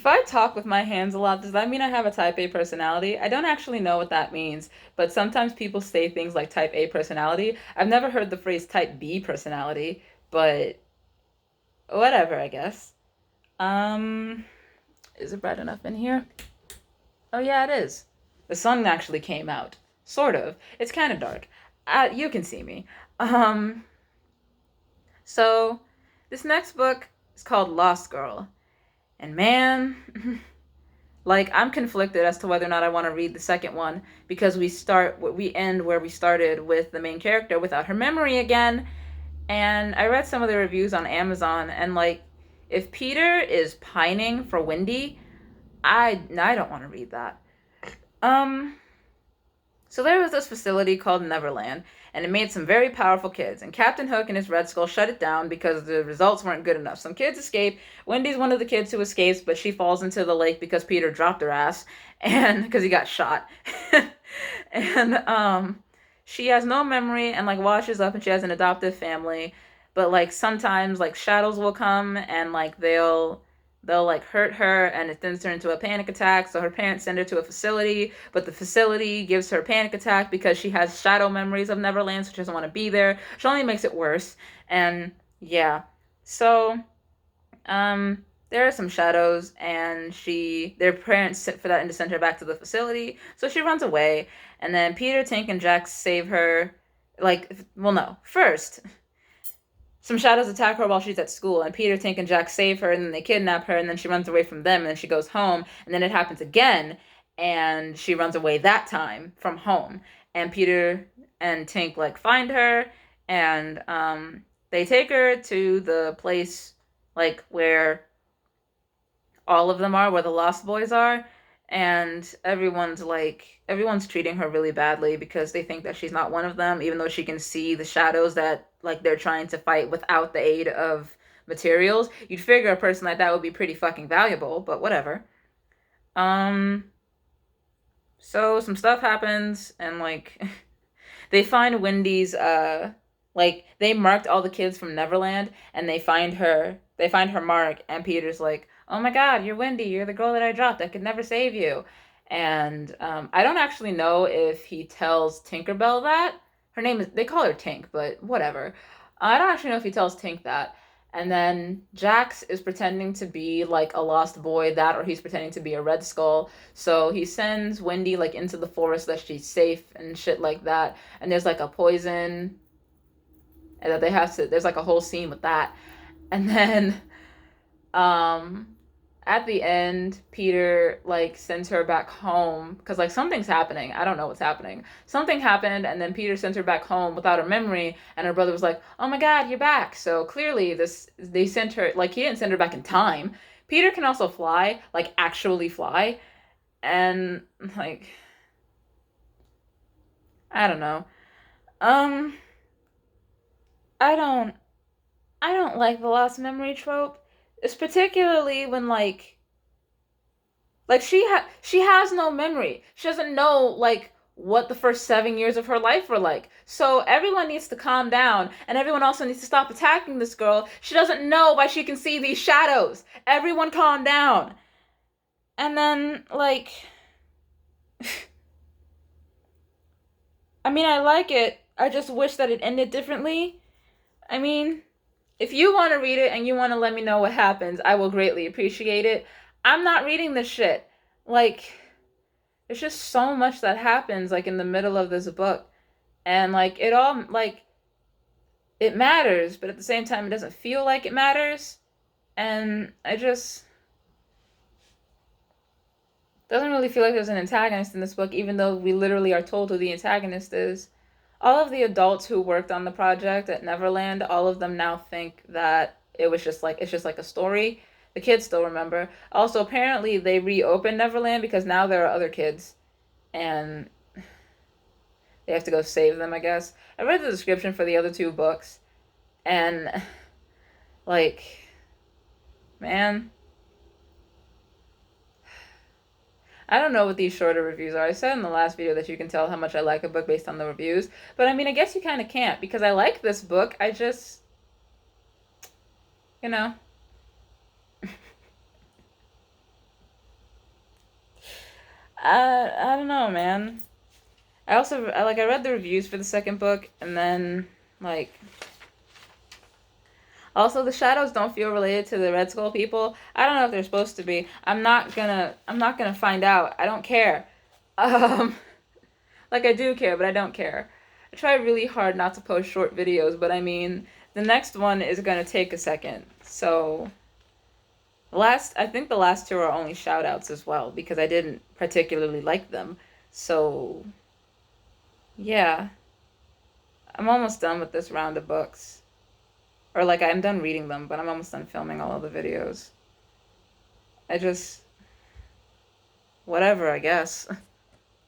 If I talk with my hands a lot, does that mean I have a type A personality? I don't actually know what that means, but sometimes people say things like type A personality. I've never heard the phrase type B personality, but whatever, I guess. Um, is it bright enough in here? Oh yeah, it is. The sun actually came out. Sort of. It's kind of dark. You can see me. Um, so this next book is called Lost Girl. And man, like I'm conflicted as to whether or not I want to read the second one because we end where we started with the main character without her memory again. And I read some of the reviews on Amazon and like if Peter is pining for Wendy, I don't want to read that. Um So there was this facility called Neverland, and it made some very powerful kids. And Captain Hook and his Red Skull shut it down because the results weren't good enough. Some kids escape. Wendy's one of the kids who escapes, but she falls into the lake because Peter dropped her ass, and because he got shot. and she has no memory and like washes up, and she has an adoptive family. But like sometimes like shadows will come and like they'll like hurt her and it sends her into a panic attack, so her parents send her to a facility, but the facility gives her a panic attack because she has shadow memories of Neverland, so she doesn't want to be there, which only makes it worse. And yeah, so there are some shadows and their parents sent for that and to send her back to the facility, so she runs away. And then Peter, Tink, and Jax save her. Like, well, no, first some shadows attack her while she's at school, and Peter, Tink, and Jack save her, and then they kidnap her, and then she runs away from them, and then she goes home, and then it happens again, and she runs away that time from home, and Peter and Tink like find her, and they take her to the place like where all of them are, where the Lost Boys are, and everyone's treating her really badly because they think that she's not one of them, even though she can see the shadows that like they're trying to fight without the aid of materials. You'd figure a person like that would be pretty fucking valuable, but whatever. Um so some stuff happens and like they find Wendy's like they marked all the kids from Neverland and they find her mark, and Peter's like, "Oh my god, you're Wendy, you're the girl that I dropped. I could never save you." And I don't actually know if he tells Tinkerbell that. Her name is, they call her Tink, but whatever. I don't actually know if he tells Tink that. And then Jax is pretending to be like a lost boy, that or he's pretending to be a Red Skull. So he sends Wendy like into the forest that she's safe and shit like that. And there's like a poison and that they have to, there's like a whole scene with that. And then um at the end, Peter like sends her back home because like something's happening. I don't know what's happening. Something happened, and then Peter sends her back home without her memory. And her brother was like, "Oh my God, you're back!" So clearly, this they sent her like he didn't send her back in time. Peter can also fly, like actually fly, and like I don't know. Um, I don't I don't like the lost memory trope. It's particularly when like she has no memory. She doesn't know like what the first 7 years of her life were like. So everyone needs to calm down, and everyone also needs to stop attacking this girl. She doesn't know why she can see these shadows. Everyone calm down. And then like I mean I like it. I just wish that it ended differently. I mean, if you want to read it and you want to let me know what happens, I will greatly appreciate it. I'm not reading this shit. Like there's just so much that happens like in the middle of this book, and like it all like it matters, but at the same time it doesn't feel like it matters, and I just doesn't really feel like there's an antagonist in this book, even though we literally are told who the antagonist is. All of the adults who worked on the project at Neverland, all of them now think that it's just like a story. The kids still remember. Also, apparently they reopened Neverland because now there are other kids, and they have to go save them, I guess. I read the description for the other two books, and like, man, I don't know what these shorter reviews are. I said in the last video that you can tell how much I like a book based on the reviews, but I mean, I guess you kind of can't because I like this book. I just, you know, I don't know, man. I read the reviews for the second book, and then like also the shadows don't feel related to the Red Skull people. I don't know if they're supposed to be. I'm not gonna find out. I don't care. Um, like I do care, but I don't care. I try really hard not to post short videos, but I mean the next one is gonna take a second. So I think the last two are only shout outs as well because I didn't particularly like them. So yeah, I'm almost done with this round of books. Or like I'm done reading them, but I'm almost done filming all of the videos. I just whatever, I guess.